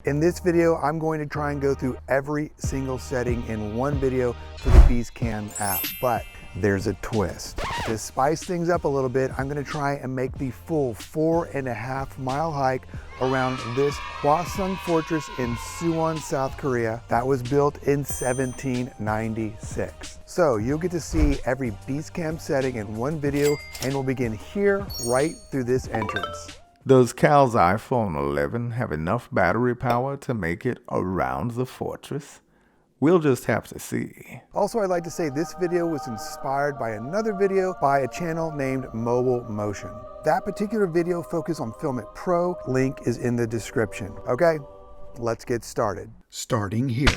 In this video, I'm going to try and go through every single setting in one video for the Beastcam app, but there's a twist. To spice things up a little bit, I'm gonna try and make the full 4.5 mile hike around this Hwaseong Fortress in Suwon, South Korea that was built in 1796. So you'll get to see every Beastcam setting in one video, and we'll begin here right through this entrance. Does Cal's iPhone 11 have enough battery power to make it around the fortress? We'll just have to see. Also, I'd like to say this video was inspired by another video by a channel named Mobile Motion. That particular video focused on Filmic Pro. Link is in the description. Okay, let's get started. Starting here.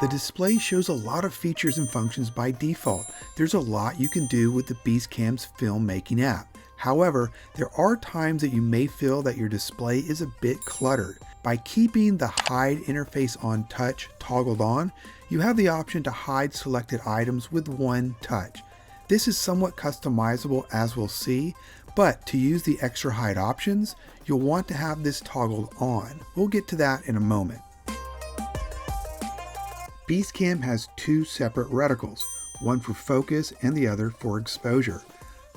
The display shows a lot of features and functions by default. There's a lot you can do with the Beastcam's filmmaking app. However, there are times that you may feel that your display is a bit cluttered. By keeping the Hide interface on touch toggled on, you have the option to hide selected items with one touch. This is somewhat customizable, as we'll see, but to use the extra hide options, you'll want to have this toggled on. We'll get to that in a moment. Beastcam has two separate reticles, one for focus and the other for exposure.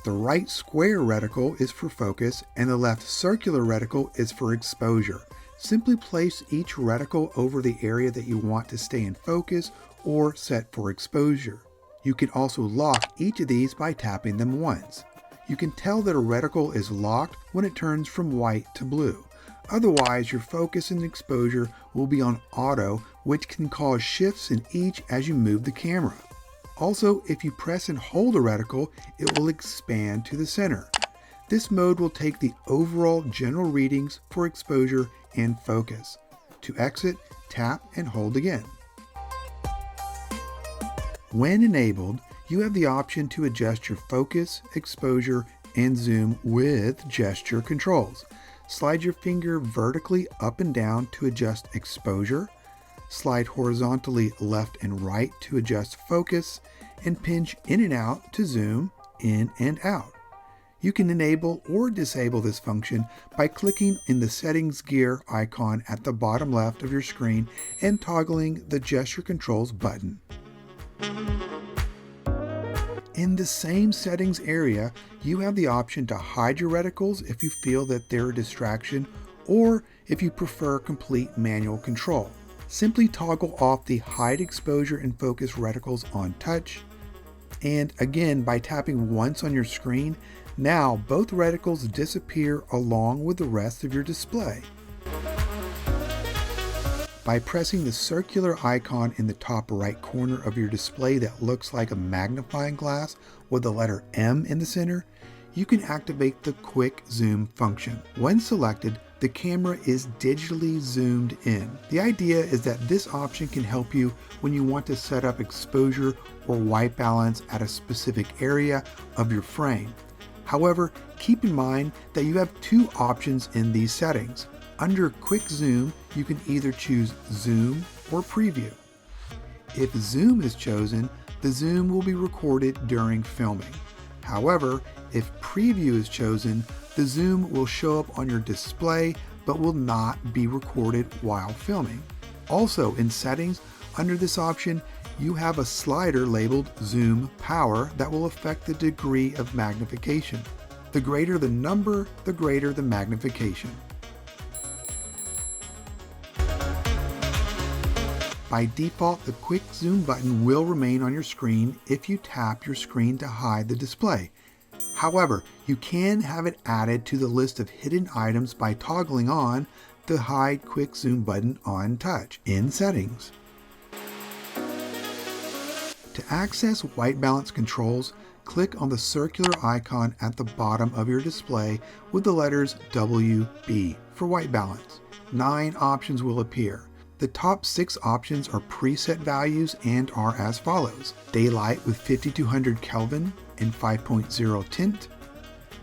The right square reticle is for focus and the left circular reticle is for exposure. Simply place each reticle over the area that you want to stay in focus or set for exposure. You can also lock each of these by tapping them once. You can tell that a reticle is locked when it turns from white to blue. Otherwise, your focus and exposure will be on auto, which can cause shifts in each as you move the camera. Also, if you press and hold a reticle, it will expand to the center. This mode will take the overall general readings for exposure and focus. To exit, tap and hold again. When enabled, you have the option to adjust your focus, exposure, and zoom with gesture controls. Slide your finger vertically up and down to adjust exposure. Slide horizontally left and right to adjust focus, and pinch in and out to zoom in and out. You can enable or disable this function by clicking in the settings gear icon at the bottom left of your screen and toggling the gesture controls button. In the same settings area, you have the option to hide your reticles if you feel that they're a distraction or if you prefer complete manual control. Simply toggle off the hide exposure and focus reticles on touch. And again, by tapping once on your screen, now both reticles disappear along with the rest of your display. By pressing the circular icon in the top right corner of your display that looks like a magnifying glass with the letter M in the center, you can activate the quick zoom function. When selected, the camera is digitally zoomed in. The idea is that this option can help you when you want to set up exposure or white balance at a specific area of your frame. However, keep in mind that you have two options in these settings. Under quick zoom, you can either choose zoom or preview. If zoom is chosen, the zoom will be recorded during filming. However, if preview is chosen, the zoom will show up on your display but will not be recorded while filming. Also, in settings, under this option, you have a slider labeled Zoom Power that will affect the degree of magnification. The greater the number, the greater the magnification. By default, the quick zoom button will remain on your screen if you tap your screen to hide the display. However, you can have it added to the list of hidden items by toggling on the Hide Quick Zoom button on touch in Settings. To access white balance controls, click on the circular icon at the bottom of your display with the letters WB for white balance. 9 options will appear. The top 6 options are preset values and are as follows: Daylight with 5200 Kelvin and 5.0 tint,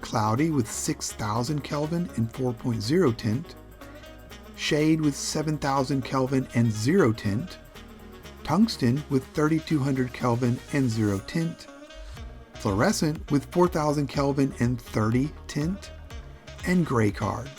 Cloudy with 6000 Kelvin and 4.0 tint, Shade with 7000 Kelvin and 0 tint, Tungsten with 3200 Kelvin and 0 tint, Fluorescent with 4000 Kelvin and 30 tint, and Gray Card.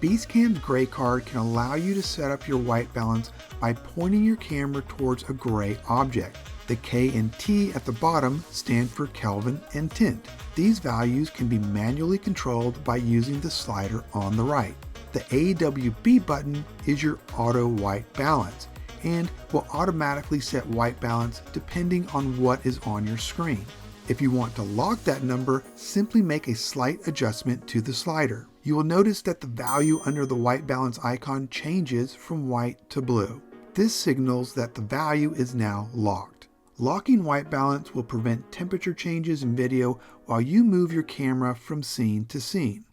BEASTCAM's gray card can allow you to set up your white balance by pointing your camera towards a gray object. The K and T at the bottom stand for Kelvin and tint. These values can be manually controlled by using the slider on the right. The AWB button is your auto white balance and will automatically set white balance depending on what is on your screen. If you want to lock that number, simply make a slight adjustment to the slider. You will notice that the value under the white balance icon changes from white to blue. This signals that the value is now locked. Locking white balance will prevent temperature changes in video while you move your camera from scene to scene.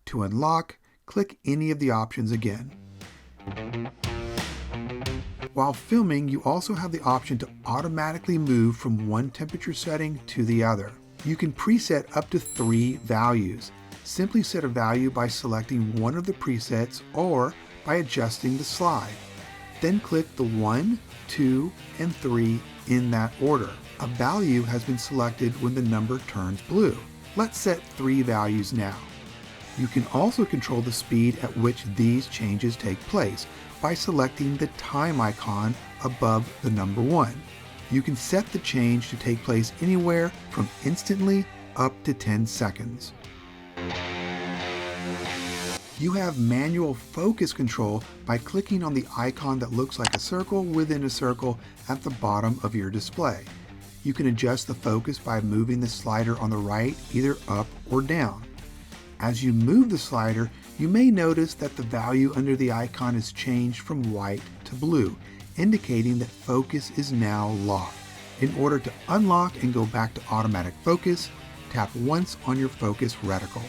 To unlock, click any of the options again. While filming, you also have the option to automatically move from one temperature setting to the other. You can preset up to 3 values. Simply set a value by selecting one of the presets or by adjusting the slide. Then click the 1, 2, and 3 in that order. A value has been selected when the number turns blue. Let's set 3 values now. You can also control the speed at which these changes take place by selecting the time icon above the number 1. You can set the change to take place anywhere from instantly up to 10 seconds. You have manual focus control by clicking on the icon that looks like a circle within a circle at the bottom of your display. You can adjust the focus by moving the slider on the right either up or down. As you move the slider, you may notice that the value under the icon has changed from white to blue, indicating that focus is now locked. In order to unlock and go back to automatic focus, tap once on your focus reticle.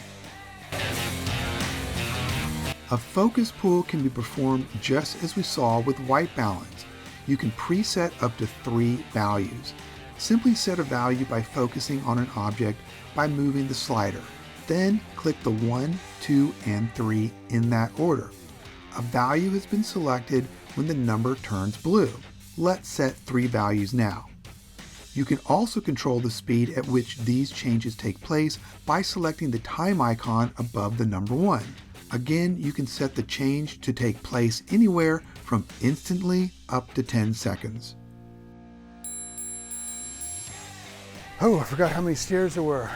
A focus pull can be performed just as we saw with white balance. You can preset up to 3 values. Simply set a value by focusing on an object by moving the slider. Then click the 1, 2, and 3 in that order. A value has been selected when the number turns blue. Let's set 3 values now. You can also control the speed at which these changes take place by selecting the time icon above the number 1. Again, you can set the change to take place anywhere from instantly up to 10 seconds. Oh, I forgot how many stairs there were.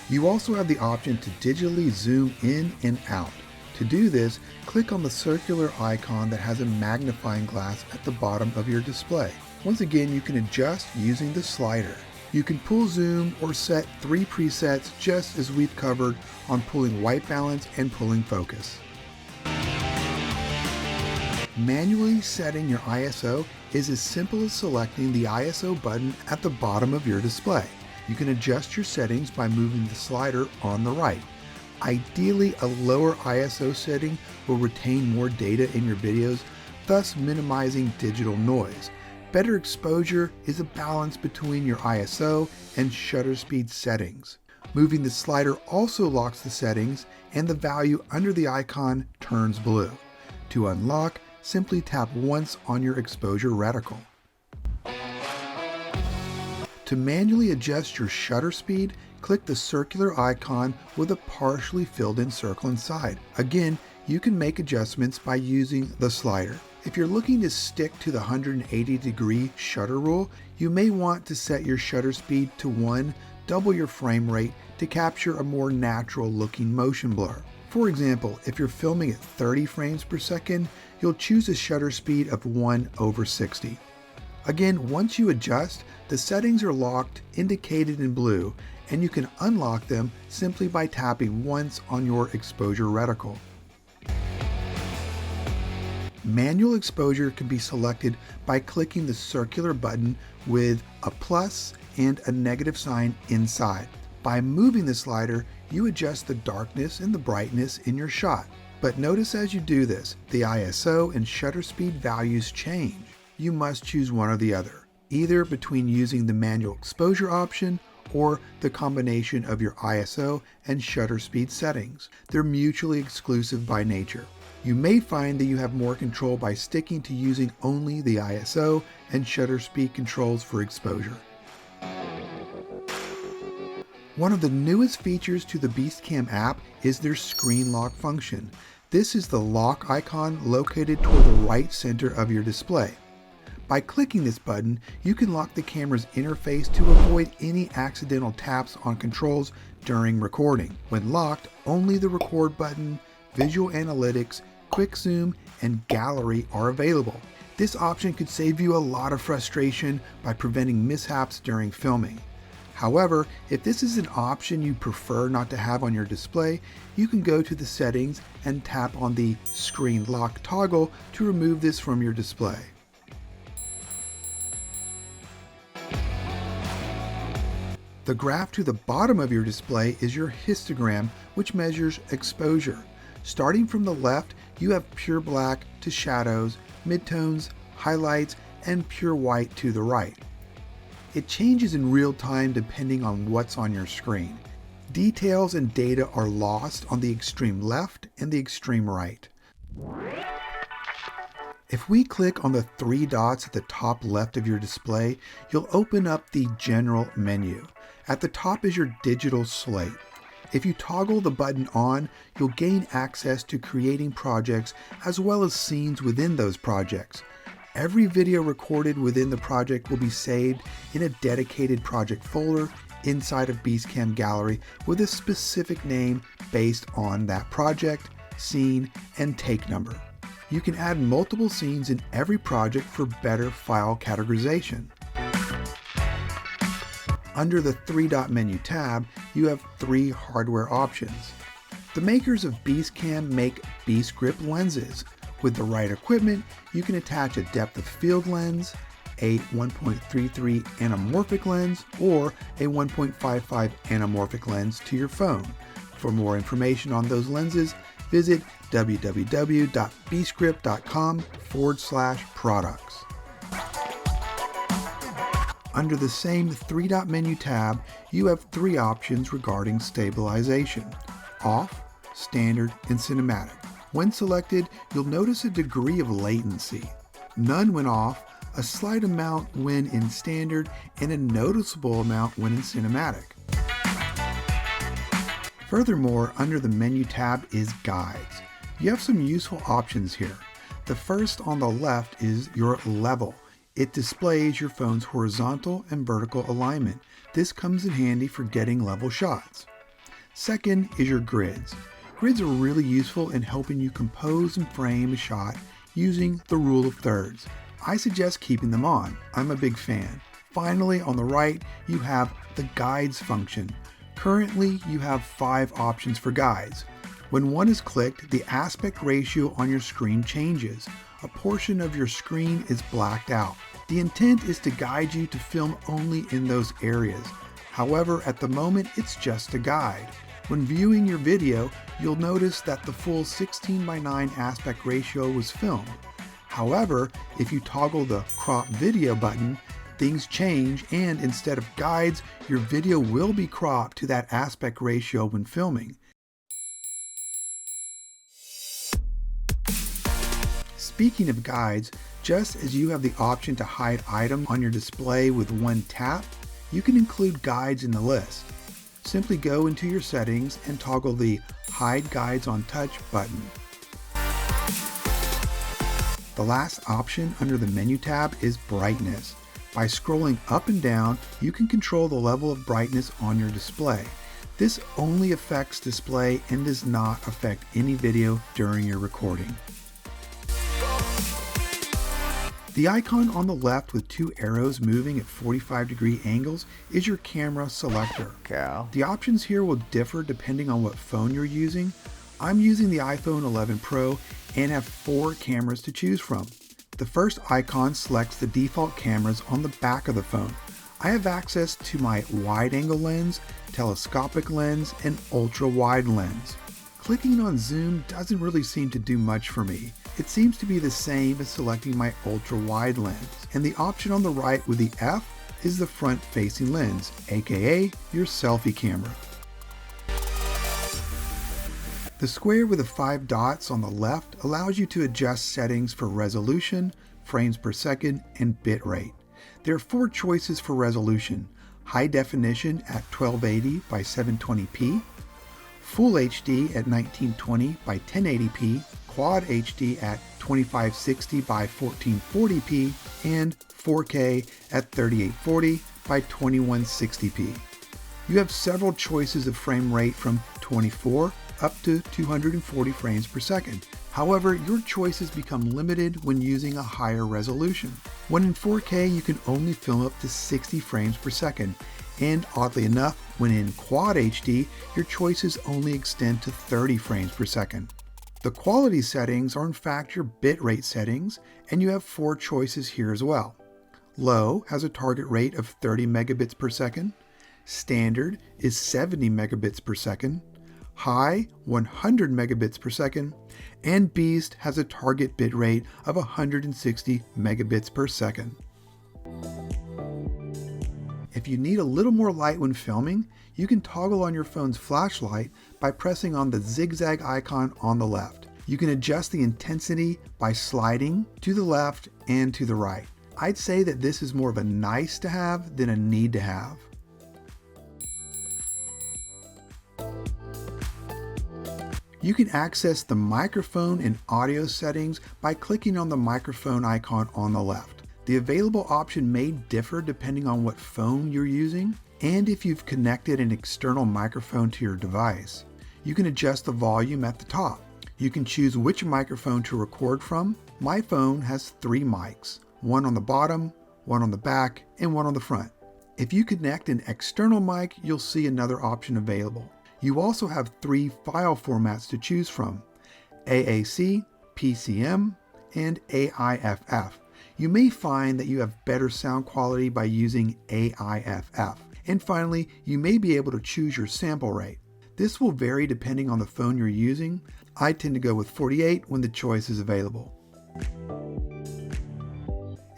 You also have the option to digitally zoom in and out. To do this, click on the circular icon that has a magnifying glass at the bottom of your display. Once again, you can adjust using the slider. You can pull zoom or set 3 presets just as we've covered on pulling white balance and pulling focus. Manually setting your ISO is as simple as selecting the ISO button at the bottom of your display. You can adjust your settings by moving the slider on the right. Ideally, a lower ISO setting will retain more data in your videos, thus minimizing digital noise. Better exposure is a balance between your ISO and shutter speed settings. Moving the slider also locks the settings and the value under the icon turns blue. To unlock, simply tap once on your exposure reticle. To manually adjust your shutter speed, click the circular icon with a partially filled in circle inside. Again, you can make adjustments by using the slider. If you're looking to stick to the 180-degree shutter rule, you may want to set your shutter speed to 1, double your frame rate to capture a more natural looking motion blur. For example, if you're filming at 30 frames per second, you'll choose a shutter speed of 1/60. Again, once you adjust, the settings are locked, indicated in blue, and you can unlock them simply by tapping once on your exposure reticle. Manual exposure can be selected by clicking the circular button with a plus and a negative sign inside. By moving the slider, you adjust the darkness and the brightness in your shot. But notice as you do this, the ISO and shutter speed values change. You must choose one or the other, either between using the manual exposure option or the combination of your ISO and shutter speed settings. They're mutually exclusive by nature. You may find that you have more control by sticking to using only the ISO and shutter speed controls for exposure. One of the newest features to the BEASTCAM app is their screen lock function. This is the lock icon located toward the right center of your display. By clicking this button, you can lock the camera's interface to avoid any accidental taps on controls during recording. When locked, only the record button, visual analytics, quick zoom, and gallery are available. This option could save you a lot of frustration by preventing mishaps during filming. However, if this is an option you prefer not to have on your display, you can go to the settings and tap on the screen lock toggle to remove this from your display. The graph to the bottom of your display is your histogram, which measures exposure. Starting from the left, you have pure black to shadows, midtones, highlights, and pure white to the right. It changes in real time depending on what's on your screen. Details and data are lost on the extreme left and the extreme right. If we click on the three dots at the top left of your display, you'll open up the General menu. At the top is your digital slate. If you toggle the button on, you'll gain access to creating projects as well as scenes within those projects. Every video recorded within the project will be saved in a dedicated project folder inside of BEASTCAM Gallery with a specific name based on that project, scene, and take number. You can add multiple scenes in every project for better file categorization. Under the three-dot menu tab, you have three hardware options. The makers of BEASTCAM make Beast Grip lenses. With the right equipment, you can attach a depth of field lens, a 1.33 anamorphic lens, or a 1.55 anamorphic lens to your phone. For more information on those lenses, visit www.beastgrip.com/products. Under the same three-dot menu tab, you have three options regarding stabilization: off, standard, and cinematic. When selected, you'll notice a degree of latency. None when off, a slight amount when in standard, and a noticeable amount when in cinematic. Furthermore, under the menu tab is guides. You have some useful options here. The first on the left is your level. It displays your phone's horizontal and vertical alignment. This comes in handy for getting level shots. Second is your grids. Grids are really useful in helping you compose and frame a shot using the rule of thirds. I suggest keeping them on. I'm a big fan. Finally, on the right, you have the guides function. Currently, you have 5 options for guides. When one is clicked, the aspect ratio on your screen changes. A portion of your screen is blacked out. The intent is to guide you to film only in those areas. However, at the moment, it's just a guide. When viewing your video, you'll notice that the full 16:9 aspect ratio was filmed. However, if you toggle the crop video button, things change, and instead of guides, your video will be cropped to that aspect ratio when filming. Speaking of guides, just as you have the option to hide items on your display with one tap, you can include guides in the list. Simply go into your settings and toggle the Hide Guides on Touch button. The last option under the menu tab is brightness. By scrolling up and down, you can control the level of brightness on your display. This only affects display and does not affect any video during your recording. The icon on the left with 2 arrows moving at 45-degree angles is your camera selector. The options here will differ depending on what phone you're using. I'm using the iPhone 11 Pro and have 4 cameras to choose from. The first icon selects the default cameras on the back of the phone. I have access to my wide-angle lens, telescopic lens, and ultra-wide lens. Clicking on zoom doesn't really seem to do much for me. It seems to be the same as selecting my ultra-wide lens, and the option on the right with the F is the front-facing lens, aka your selfie camera. The square with the 5 dots on the left allows you to adjust settings for resolution, frames per second, and bitrate. There are 4 choices for resolution: high definition at 1280 by 720p, Full HD at 1920 by 1080p, Quad HD at 2560 by 1440p, and 4K at 3840 by 2160p. You have several choices of frame rate from 24 up to 240 frames per second. However, your choices become limited when using a higher resolution. When in 4K, you can only film up to 60 frames per second, and oddly enough, when in Quad HD, your choices only extend to 30 frames per second. The quality settings are in fact your bitrate settings, and you have 4 choices here as well. Low has a target rate of 30 megabits per second, Standard is 70 megabits per second, High 100 megabits per second, and Beast has a target bitrate of 160 megabits per second. If you need a little more light when filming, you can toggle on your phone's flashlight by pressing on the zigzag icon on the left. You can adjust the intensity by sliding to the left and to the right. I'd say that this is more of a nice to have than a need to have. You can access the microphone and audio settings by clicking on the microphone icon on the left. The available option may differ depending on what phone you're using and if you've connected an external microphone to your device. You can adjust the volume at the top. You can choose which microphone to record from. My phone has 3 mics, one on the bottom, one on the back, and one on the front. If you connect an external mic, you'll see another option available. You also have 3 file formats to choose from: AAC, PCM, and AIFF. You may find that you have better sound quality by using AIFF. And finally, you may be able to choose your sample rate. This will vary depending on the phone you're using. I tend to go with 48 when the choice is available.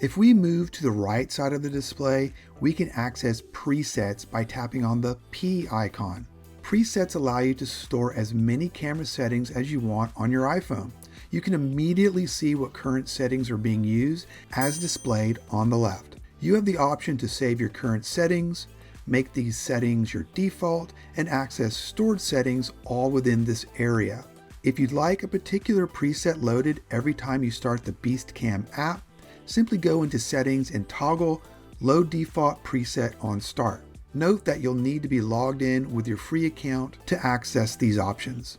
If we move to the right side of the display, we can access presets by tapping on the P icon. Presets allow you to store as many camera settings as you want on your iPhone. You can immediately see what current settings are being used as displayed on the left. You have the option to save your current settings, make these settings your default, and access stored settings all within this area. If you'd like a particular preset loaded every time you start the BEASTCAM app, simply go into Settings and toggle Load Default Preset on Start. Note that you'll need to be logged in with your free account to access these options.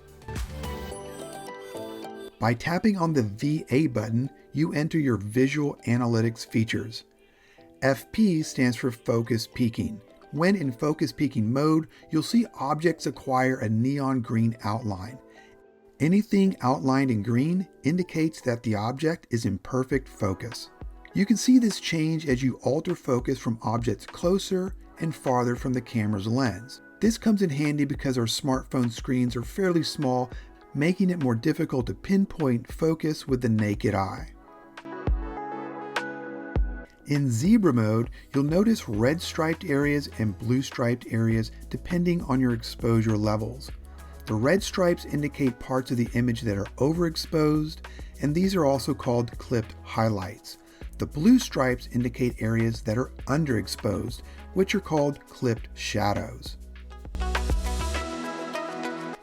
By tapping on the VA button, you enter your visual analytics features. FP stands for focus peaking. When in focus peaking mode, you'll see objects acquire a neon green outline. Anything outlined in green indicates that the object is in perfect focus. You can see this change as you alter focus from objects closer and farther from the camera's lens. This comes in handy because our smartphone screens are fairly small, making it more difficult to pinpoint focus with the naked eye. In zebra mode, you'll notice red striped areas and blue striped areas depending on your exposure levels. The red stripes indicate parts of the image that are overexposed, and these are also called clipped highlights. The blue stripes indicate areas that are underexposed, which are called clipped shadows.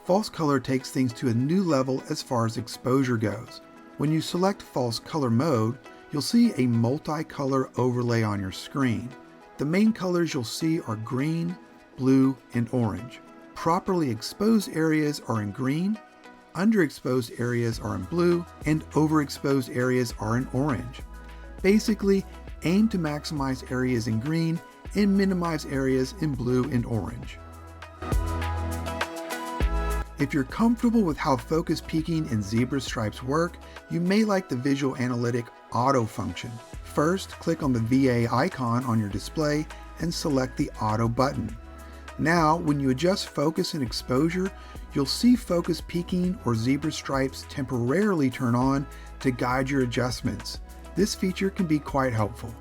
False color takes things to a new level as far as exposure goes. When you select false color mode, you'll see a multicolor overlay on your screen. The main colors you'll see are green, blue, and orange. Properly exposed areas are in green, underexposed areas are in blue, and overexposed areas are in orange. Basically, aim to maximize areas in green and minimize areas in blue and orange. If you're comfortable with how focus peaking and zebra stripes work, you may like the visual analytic auto function. First, click on the VA icon on your display and select the auto button. Now, when you adjust focus and exposure, you'll see focus peaking or zebra stripes temporarily turn on to guide your adjustments. This feature can be quite helpful.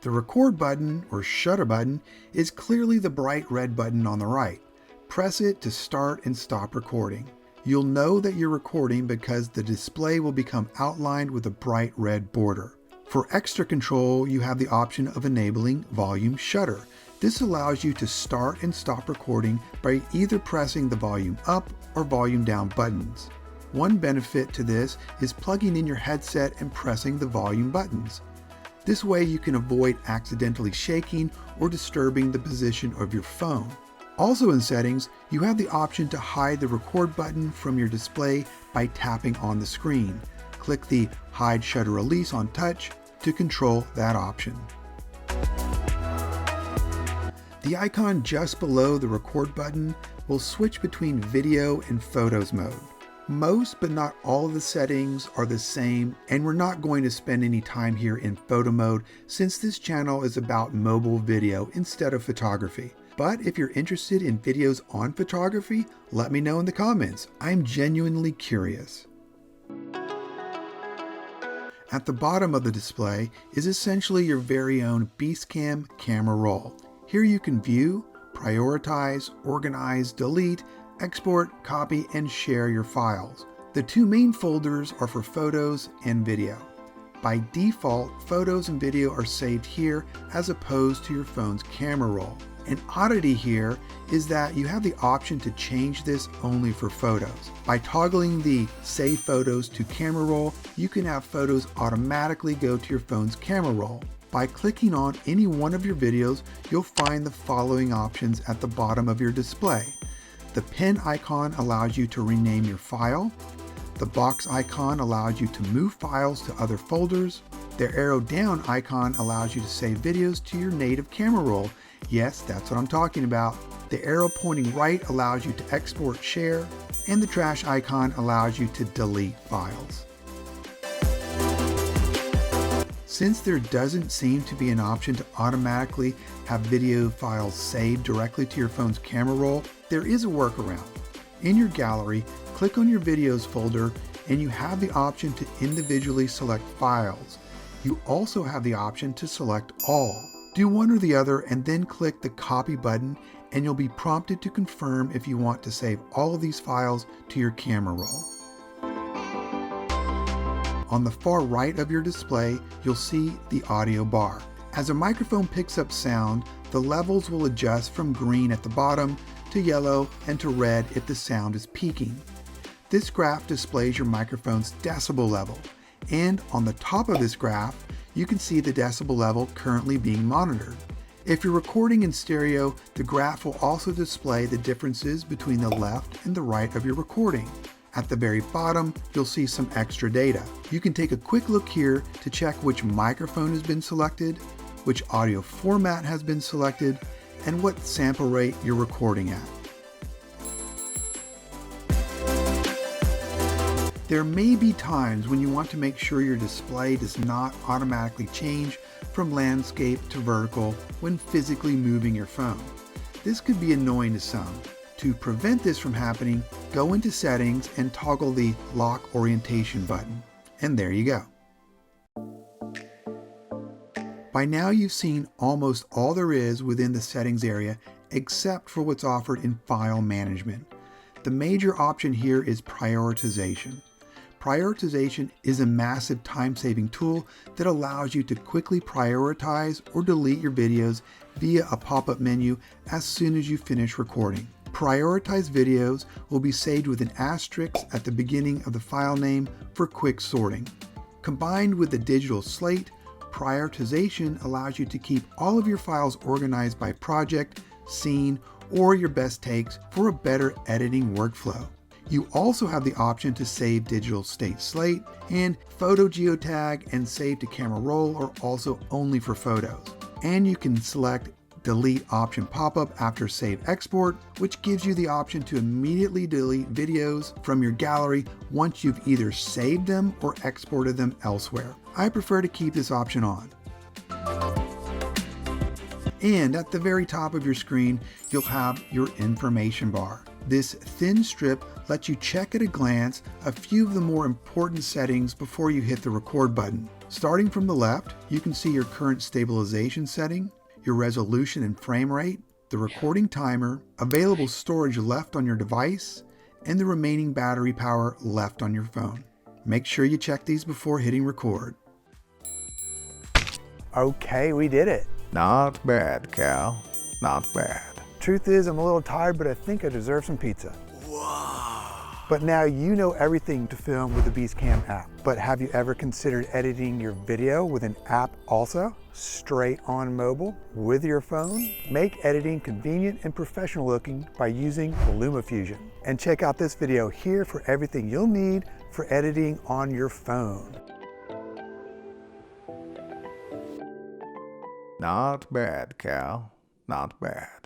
The record button or shutter button is clearly the bright red button on the right. Press it to start and stop recording. You'll know that you're recording because the display will become outlined with a bright red border. For extra control, you have the option of enabling volume shutter. This allows you to start and stop recording by either pressing the volume up or volume down buttons. One benefit to this is plugging in your headset and pressing the volume buttons. This way you can avoid accidentally shaking or disturbing the position of your phone. Also in settings, you have the option to hide the record button from your display by tapping on the screen. Click the Hide Shutter Release on touch to control that option. The icon just below the record button will switch between video and photos mode. Most but not all of the settings are the same, and we're not going to spend any time here in photo mode since this channel is about mobile video instead of photography. But if you're interested in videos on photography, let me know in the comments. I'm genuinely curious. At the bottom of the display is essentially your very own BEASTCAM camera roll. Here you can view, prioritize, organize, delete, export, copy, and share your files. The two main folders are for photos and video. By default, photos and video are saved here as opposed to your phone's camera roll. An oddity here is that you have the option to change this only for photos. By toggling the Save Photos to Camera Roll, you can have photos automatically go to your phone's camera roll. By clicking on any one of your videos, you'll find the following options at the bottom of your display. The pen icon allows you to rename your file. The box icon allows you to move files to other folders. The arrow down icon allows you to save videos to your native camera roll. Yes, that's what I'm talking about. The arrow pointing right allows you to export, share, and the trash icon allows you to delete files. Since there doesn't seem to be an option to automatically have video files saved directly to your phone's camera roll, there is a workaround. In your gallery, click on your videos folder and you have the option to individually select files. You also have the option to select all. Do one or the other and then click the copy button and you'll be prompted to confirm if you want to save all of these files to your camera roll. On the far right of your display, you'll see the audio bar. As a microphone picks up sound, the levels will adjust from green at the bottom to yellow and to red if the sound is peaking. This graph displays your microphone's decibel level, and on the top of this graph, you can see the decibel level currently being monitored. If you're recording in stereo, the graph will also display the differences between the left and the right of your recording. At the very bottom, you'll see some extra data. You can take a quick look here to check which microphone has been selected, which audio format has been selected, and what sample rate you're recording at. There may be times when you want to make sure your display does not automatically change from landscape to vertical when physically moving your phone. This could be annoying to some. To prevent this from happening, go into Settings and toggle the Lock Orientation button. And there you go. By now you've seen almost all there is within the settings area except for what's offered in file management. The major option here is prioritization. Prioritization is a massive time-saving tool that allows you to quickly prioritize or delete your videos via a pop-up menu as soon as you finish recording. Prioritized videos will be saved with an asterisk at the beginning of the file name for quick sorting. Combined with the digital Slate, prioritization allows you to keep all of your files organized by project, scene, or your best takes for a better editing workflow. You also have the option to save digital state slate, and photo geotag and save to camera roll are also only for photos. And you can select delete option pop-up after save export, which gives you the option to immediately delete videos from your gallery once you've either saved them or exported them elsewhere. I prefer to keep this option on. And at the very top of your screen, you'll have your information bar. This thin strip lets you check at a glance a few of the more important settings before you hit the record button. Starting from the left, you can see your current stabilization setting, your resolution and frame rate, the recording timer, available storage left on your device, and the remaining battery power left on your phone. Make sure you check these before hitting record. Okay, we did it. Not bad, Cal. Not bad. Truth is, I'm a little tired, but I think I deserve some pizza. But now you know everything to film with the Beastcam app. But have you ever considered editing your video with an app also? Straight on mobile with your phone? Make editing convenient and professional looking by using LumaFusion. And check out this video here for everything you'll need for editing on your phone. Not bad, Cal. Not bad.